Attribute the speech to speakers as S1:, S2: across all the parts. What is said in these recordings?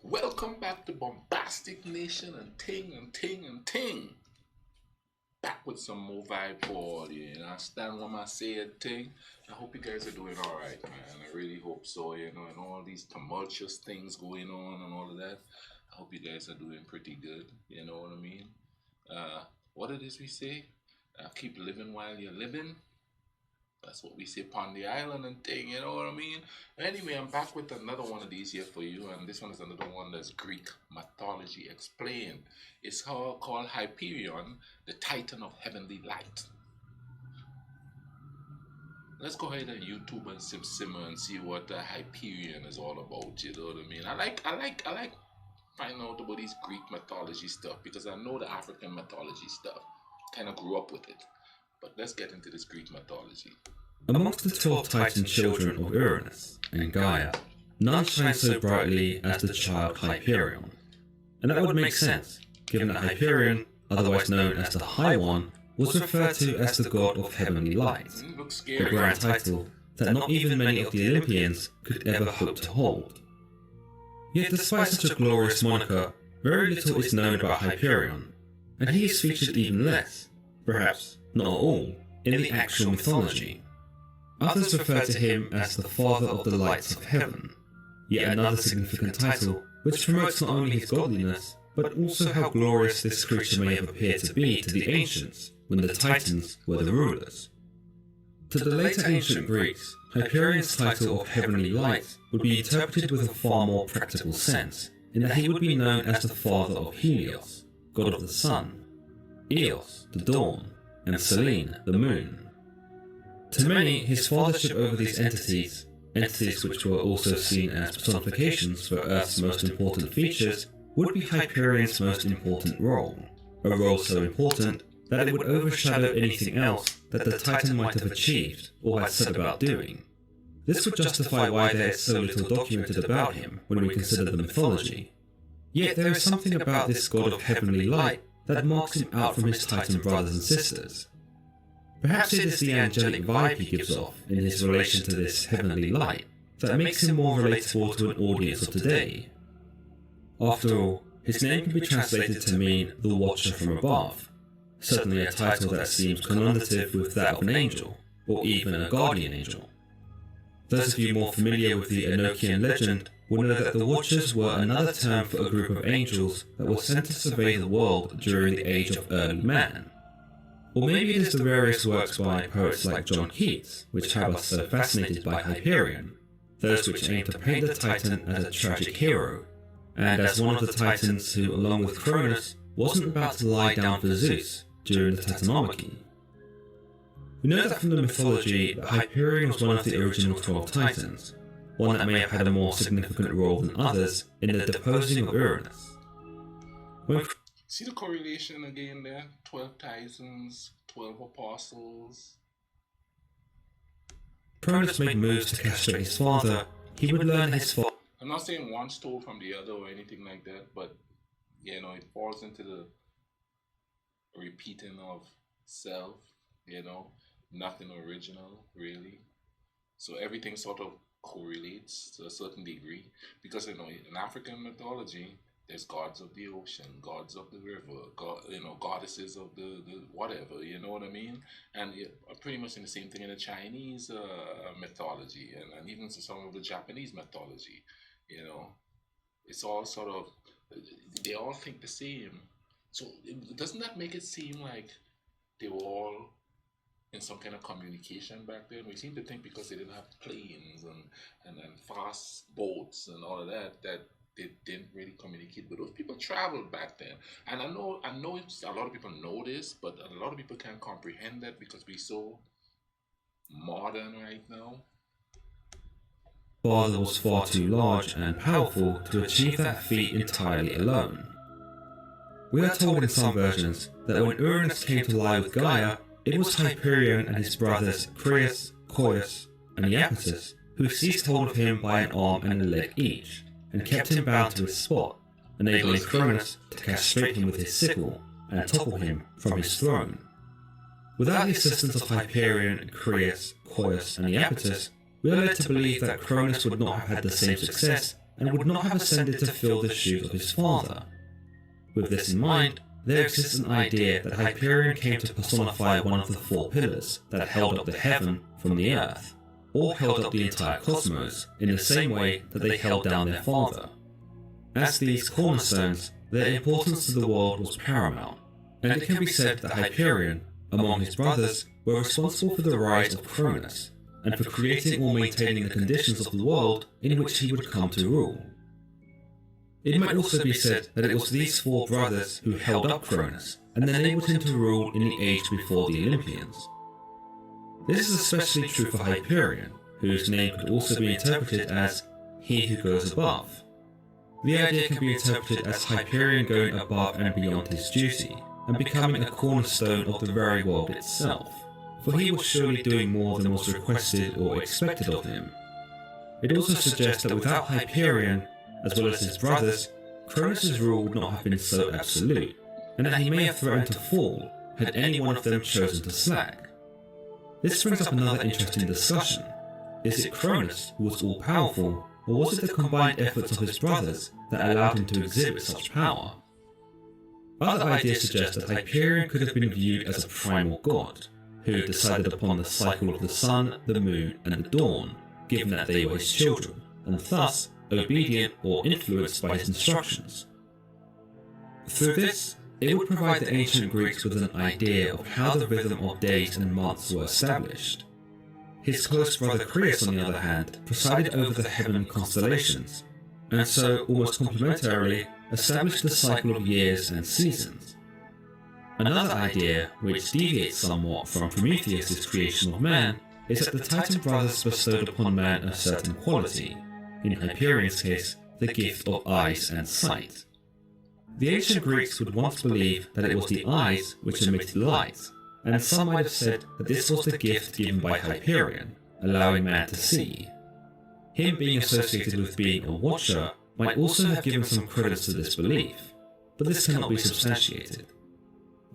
S1: Welcome back to Bombastic Nation and Ting and Ting and Ting. Back with some more vibe for you. You understand what I say, Ting? I hope you guys are doing alright, man. I really hope so, and all these tumultuous things going on and all of that. I hope you guys are doing pretty good, you know what I mean? What it is we say? Keep living while you're living. That's what we say upon the island and thing, you know what I mean? Anyway, I'm back with another one of these here for you, and this one is another one that's Greek mythology explained. It's called Hyperion, the Titan of heavenly light. Let's go ahead and YouTube and simmer and see what Hyperion is all about. You know what I mean? I like finding out about these Greek mythology stuff because I know the African mythology stuff. Kind of grew up with it. But let's get into this Greek mythology.
S2: Amongst the 12 Titan children of Uranus and Gaia, none shine so brightly as the child Hyperion. And that would make sense, given that Hyperion, otherwise known as the High One, was referred to as the god of heavenly light, a grand title that not even many of the Olympians could ever hope to hold. Yet despite such a glorious moniker, very little is known about Hyperion, and he is featured even less, perhaps not at all, in the actual mythology. Others refer to him as the Father of the Lights of Heaven, yet another significant title which promotes not only his godliness, but also how glorious this creature may have appeared to be to the ancients when the Titans were the rulers. To the later ancient Greeks, Hyperion's title of Heavenly Light would be interpreted with a far more practical sense, in that he would be known as the father of Helios, god of the sun, Eos, the dawn, and Selene, the moon. To many, his fathership over these entities which were also seen as personifications for Earth's most important features, would be Hyperion's most important role, a role so important that it would overshadow anything else that the Titan might have achieved or had set about doing. This would justify why there is so little documented about him when we consider the mythology. Yet there is something about this god of heavenly light that marks him out from his Titan brothers and sisters. Perhaps it is the angelic vibe he gives off in his relation to this heavenly light that makes him more relatable to an audience of today. After all, his name can be translated to mean the Watcher from above, certainly a title that seems connotative with that of an angel, or even a guardian angel. Those of you more familiar with the Enochian legend will know that the Watchers were another term for a group of angels that were sent to survey the world during the age of early man. Or maybe it is the various works by poets like John Keats which have us so fascinated by Hyperion, those which aim to paint the Titan as a tragic hero, and as one of the Titans who, along with Cronus, wasn't about to lie down for Zeus during the Titanomachy. We know that from the mythology that Hyperion was one of the original 12 Titans, one that may have had a more significant role than others in the deposing of Uranus.
S1: See the correlation again there? 12 Titans, 12 Apostles.
S2: Cronus made moves to castrate his father, he would learn his father.
S1: I'm not saying one stole from the other or anything like that, but it falls into the repeating of self, nothing original really. So everything sort of correlates to a certain degree because in African mythology there's gods of the ocean, gods of the river, goddesses of the whatever, you know what I mean? And pretty much in the same thing in the Chinese mythology and even some of the Japanese mythology, it's all sort of, they all think the same. So doesn't that make it seem like they were all in some kind of communication back then? We seem to think because they didn't have planes and fast boats and all of that they didn't really communicate. But those people traveled back then. And I know it's, a lot of people know this, but a lot of people can't comprehend that because we're so modern right now.
S2: Father was far too large and powerful to achieve that feat entirely alone. We are told in some versions that when Uranus came to lie with Gaia, it was Hyperion and his brothers Crius, Coeus, and Iapetus who seized hold of him by an arm and a leg each, and kept him bound to his spot, enabling Cronus to castrate him with his sickle and topple him from his throne. Without the assistance of Hyperion, Crius, Coeus, and Iapetus, we are led to believe that Cronus would not have had the same success and would not have ascended to fill the shoes of his father. With this in mind, there exists an idea that Hyperion came to personify one of the four pillars that held up the heaven from the earth, or held up the entire cosmos in the same way that they held down their father. As these cornerstones, their importance to the world was paramount, and it can be said that Hyperion, among his brothers, were responsible for the rise of Cronus, and for creating or maintaining the conditions of the world in which he would come to rule. It might also be said that it was these four brothers who held up Cronus, and then enabled him to rule in the age before the Olympians. This is especially true for Hyperion, whose name could also be interpreted as he who goes above. The idea can be interpreted as Hyperion going above and beyond his duty, and becoming a cornerstone of the very world itself, for he was surely doing more than was requested or expected of him. It also suggests that without Hyperion, as well as his brothers, Cronus' rule would not have been so absolute, and that he may have threatened to fall had any one of them chosen to slack. This brings up another interesting discussion. Is it Cronus who was all-powerful, or was it the combined efforts of his brothers that allowed him to exhibit such power? Other ideas suggest that Hyperion could have been viewed as a primal god, who decided upon the cycle of the sun, the moon, and the dawn, given that they were his children, and thus obedient or influenced by his instructions. Through this, it would provide the ancient Greeks with an idea of how the rhythm of days and months were established. His close brother Creus, on the other hand, presided over the heavenly constellations, and so, almost complementarily, established the cycle of years and seasons. Another idea, which deviates somewhat from Prometheus' creation of man, is that the Titan brothers bestowed upon man a certain quality, in Hyperion's case, the gift of eyes and sight. The ancient Greeks would once believe that it was the eyes which emitted light, and some might have said that this was the gift given by Hyperion, allowing man to see. Him being associated with being a watcher might also have given some credence to this belief, but this cannot be substantiated.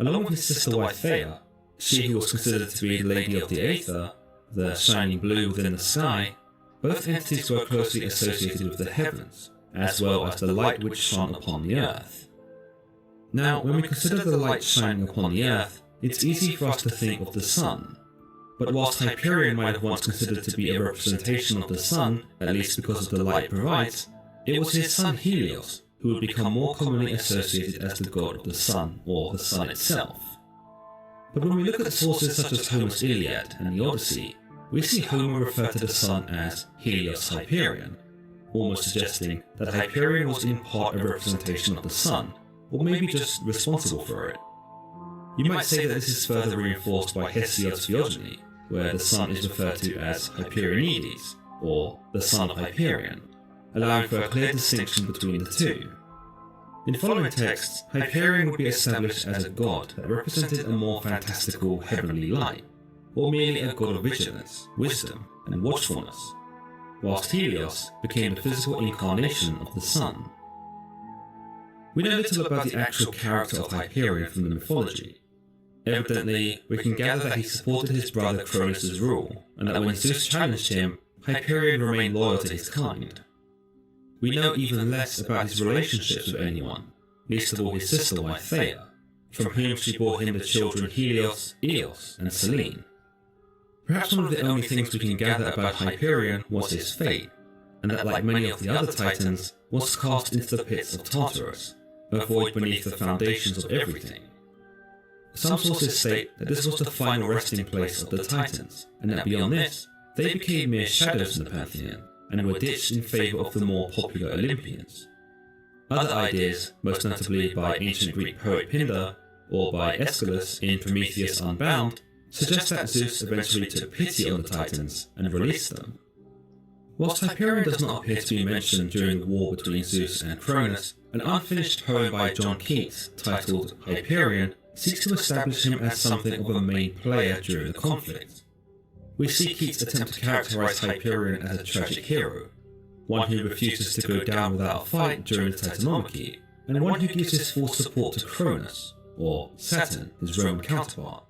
S2: Along with his sister wife Theia, she who was considered to be the Lady of the Aether, the shining blue within the sky, both entities were closely associated with the heavens, as well as the light which shone upon the earth. Now, when we consider the light shining upon the earth, it's easy for us to think of the sun. But whilst Hyperion might have once considered to be a representation of the sun, at least because of the light it provides, it was his son Helios who would become more commonly associated as the god of the sun, or the sun itself. But when we look at sources such as Homer's Iliad and the Odyssey, we see Homer refer to the sun as Helios Hyperion, almost suggesting that Hyperion was in part a representation of the sun, or maybe just responsible for it. You might say that this is further reinforced by Hesiod's Theogony, where the sun is referred to as Hyperionides, or the son of Hyperion, allowing for a clear distinction between the two. In following texts, Hyperion would be established as a god that represented a more fantastical heavenly light, or merely a god of vigilance, wisdom, and watchfulness, whilst Helios became the physical incarnation of the sun. We know little about the actual character of Hyperion from the mythology. Evidently, we can gather that he supported his brother Cronus' rule, and that when Zeus challenged him, Hyperion remained loyal to his kind. We know even less about his relationships with anyone, least of all his sister wife Theia, from whom she bore him the children Helios, Eos, and Selene. Perhaps one of the only things we can gather about Hyperion was his fate, and that like many of the other Titans, was cast into the pits of Tartarus, a void beneath the foundations of everything. Some sources state that this was the final resting place of the Titans, and that beyond this, they became mere shadows in the pantheon, and were ditched in favour of the more popular Olympians. Other ideas, most notably by ancient Greek poet Pindar, or by Aeschylus in Prometheus Unbound, suggest that Zeus eventually took pity on the Titans and released them. Whilst Hyperion does not appear to be mentioned during the war between Zeus and Cronus, an unfinished poem by John Keats, titled Hyperion, seeks to establish him as something of a main player during the conflict. We see Keats attempt to characterize Hyperion as a tragic hero, one who refuses to go down without a fight during the Titanomachy, and one who gives his full support to Cronus, or Saturn, his Roman counterpart.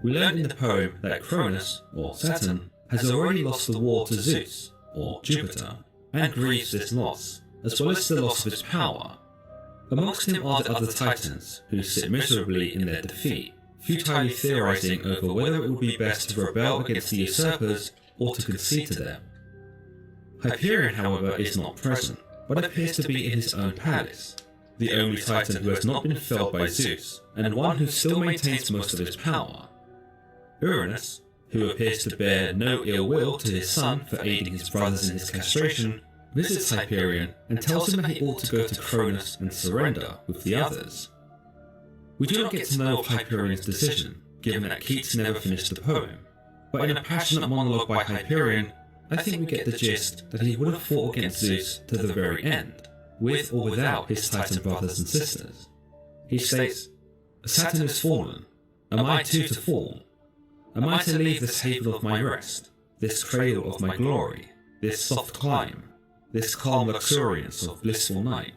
S2: We learn in the poem that Cronus, or Saturn, has already lost the war to Zeus, or Jupiter, and grieves this loss, as well as the loss of his power. Amongst him are the other Titans, who sit miserably in their defeat, futilely theorizing over whether it would be best to rebel against the usurpers or to concede to them. Hyperion, however, is not present, but appears to be in his own palace, the only Titan who has not been felled by Zeus, and one who still maintains most of his power. Uranus, who appears to bear no ill will to his son for aiding his brothers in his castration, visits Hyperion and tells him that he ought to go to Cronus and surrender with the others. We do not get to know of Hyperion's decision, given that Keats never finished the poem, but in a passionate monologue by Hyperion, I think we get the gist that he would have fought against Zeus to the very end, with or without his Titan brothers and sisters. He states, "Saturn is fallen. Am I too to fall? Am I to leave this haven of my rest, this cradle of my glory, this soft clime, this calm luxuriance of blissful night,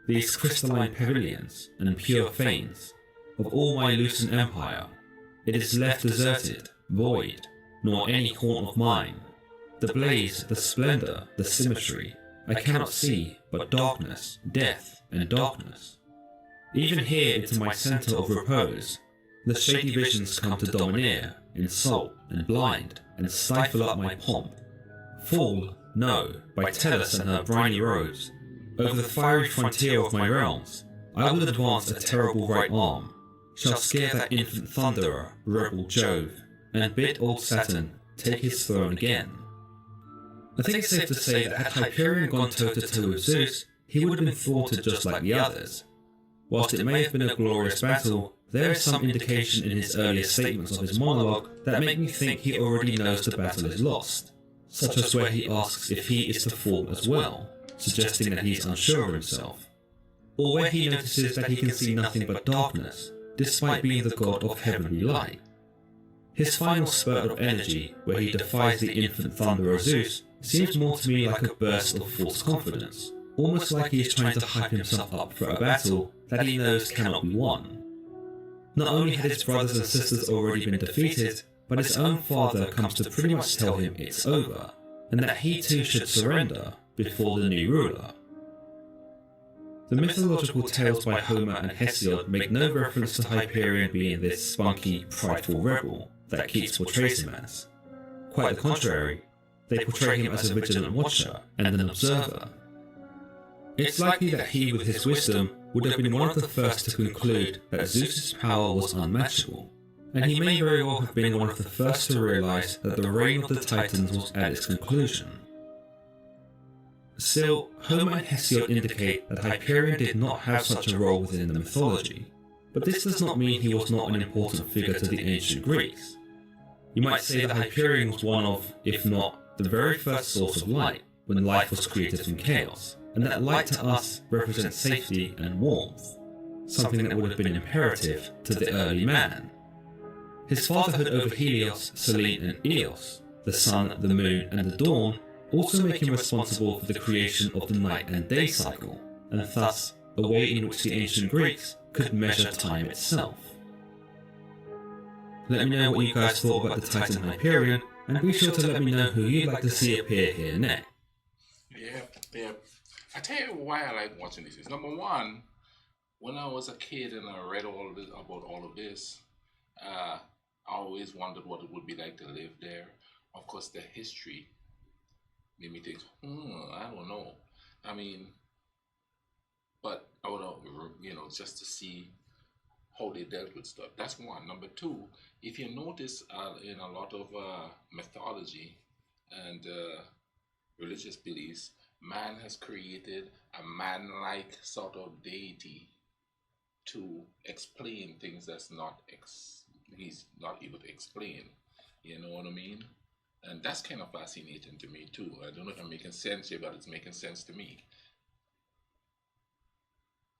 S2: these crystalline pavilions and pure fanes of all my lucent empire? It is left deserted, void, nor any haunt of mine. The blaze, the splendor, the symmetry, I cannot see but darkness, death, and darkness. Even here into my center of repose, the shady visions come to domineer, insult, and blind, and stifle up my pomp. Fall, no, by Tellus and her briny robes, over the fiery frontier of my realms, I will advance a terrible right arm, shall scare that infant thunderer, rebel Jove, and bid old Saturn take his throne again." I think it's safe to say that had Hyperion gone toe-to-toe with Zeus, he would have been thwarted just like the others. Whilst it may have been a glorious battle, there is some indication in his earlier statements of his monologue that make me think he already knows the battle is lost, such as where he asks if he is to fall as well, suggesting that he is unsure of himself, or where he notices that he can see nothing but darkness, despite being the god of heavenly light. His final spurt of energy, where he defies the infant thunderer Zeus, seems more to me like a burst of false confidence, almost like he is trying to hype himself up for a battle that he knows cannot be won. Not only had his brothers and sisters already been defeated, but his own father comes to pretty much tell him it's over, and that he too should surrender before the new ruler. The mythological tales by Homer and Hesiod make no reference to Hyperion being this spunky, prideful rebel that Keats portrays him as. Quite the contrary, they portray him as a vigilant watcher and an observer. It's likely that he, with his wisdom, would have been one of the first to conclude that Zeus's power was unmatchable, and he may very well have been one of the first to realize that the reign of the Titans was at its conclusion. Still, Homer and Hesiod indicate that Hyperion did not have such a role within the mythology, but this does not mean he was not an important figure to the ancient Greeks. You might say that Hyperion was one of, if not the very first source of light, when life was created from chaos, and that light to us represents safety and warmth, something that would have been imperative to the early man. His fatherhood over Helios, Selene, and Eos, the sun, the moon, and the dawn, also make him responsible for the creation of the night and day cycle, and thus a way in which the ancient Greeks could measure time itself. Let me know what you guys thought about the Titan Hyperion, and be sure to let me know who you'd like to see appear here next.
S1: Yeah. I tell you why I like watching this. Number one, when I was a kid and I read all of this, about all of this, I always wondered what it would be like to live there. Of course, the history made me think, I don't know. I mean, but I would, just to see how they dealt with stuff. That's one. Number two, if you notice in a lot of mythology and religious beliefs, man has created a man-like sort of deity to explain things that's he's not able to explain. You know what I mean? And that's kind of fascinating to me too. I don't know if I'm making sense here, but it's making sense to me.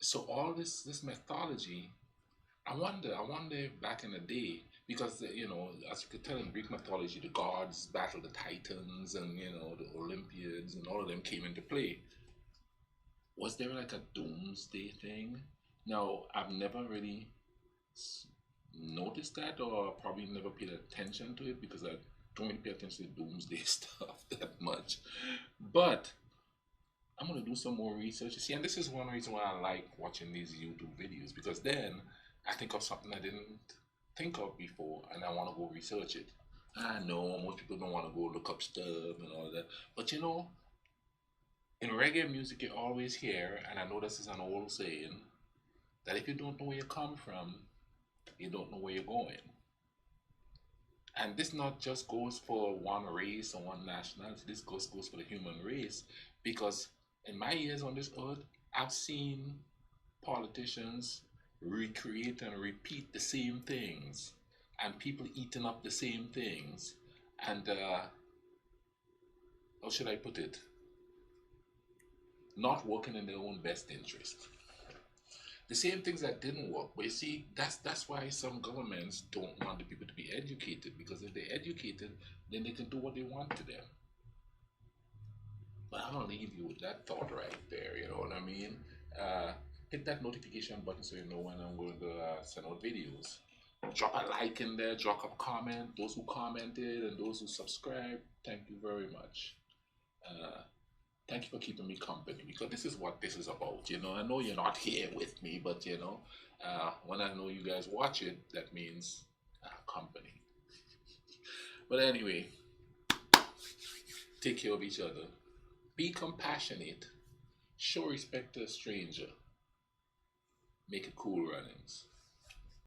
S1: So all this mythology, I wonder back in the day, because as you could tell in Greek mythology, the gods battled the Titans, and the Olympiads, and all of them came into play. Was there like a doomsday thing? Now, I've never really noticed that, or probably never paid attention to it, because I don't really pay attention to doomsday stuff that much. But I'm gonna do some more research. You see, and this is one reason why I like watching these YouTube videos, because then I think of something I didn't think of before, and I want to go research it. I know most people don't want to go look up stuff and all that, but you know, in reggae music, you always hear, and I know this is an old saying, that if you don't know where you come from, you don't know where you're going. And this not just goes for one race or one nationality. This goes for the human race, because in my years on this earth, I've seen politicians recreate and repeat the same things, and people eating up the same things, and how should I put it? Not working in their own best interest. The same things that didn't work. But you see, that's why some governments don't want the people to be educated, because if they're educated, then they can do what they want to them. But I'm gonna leave you with that thought right there. You know what I mean? Uh, Hit that notification button so you know when I'm going to send out videos. Drop a like in there, drop a comment. Those who commented and those who subscribed, thank you very much. Uh, Thank you for keeping me company, because this is what this is about. You know, I know you're not here with me, but you know, when I know you guys watch it, that means company. But anyway, take care of each other. Be compassionate. Show respect to a stranger. Make it cool runnings.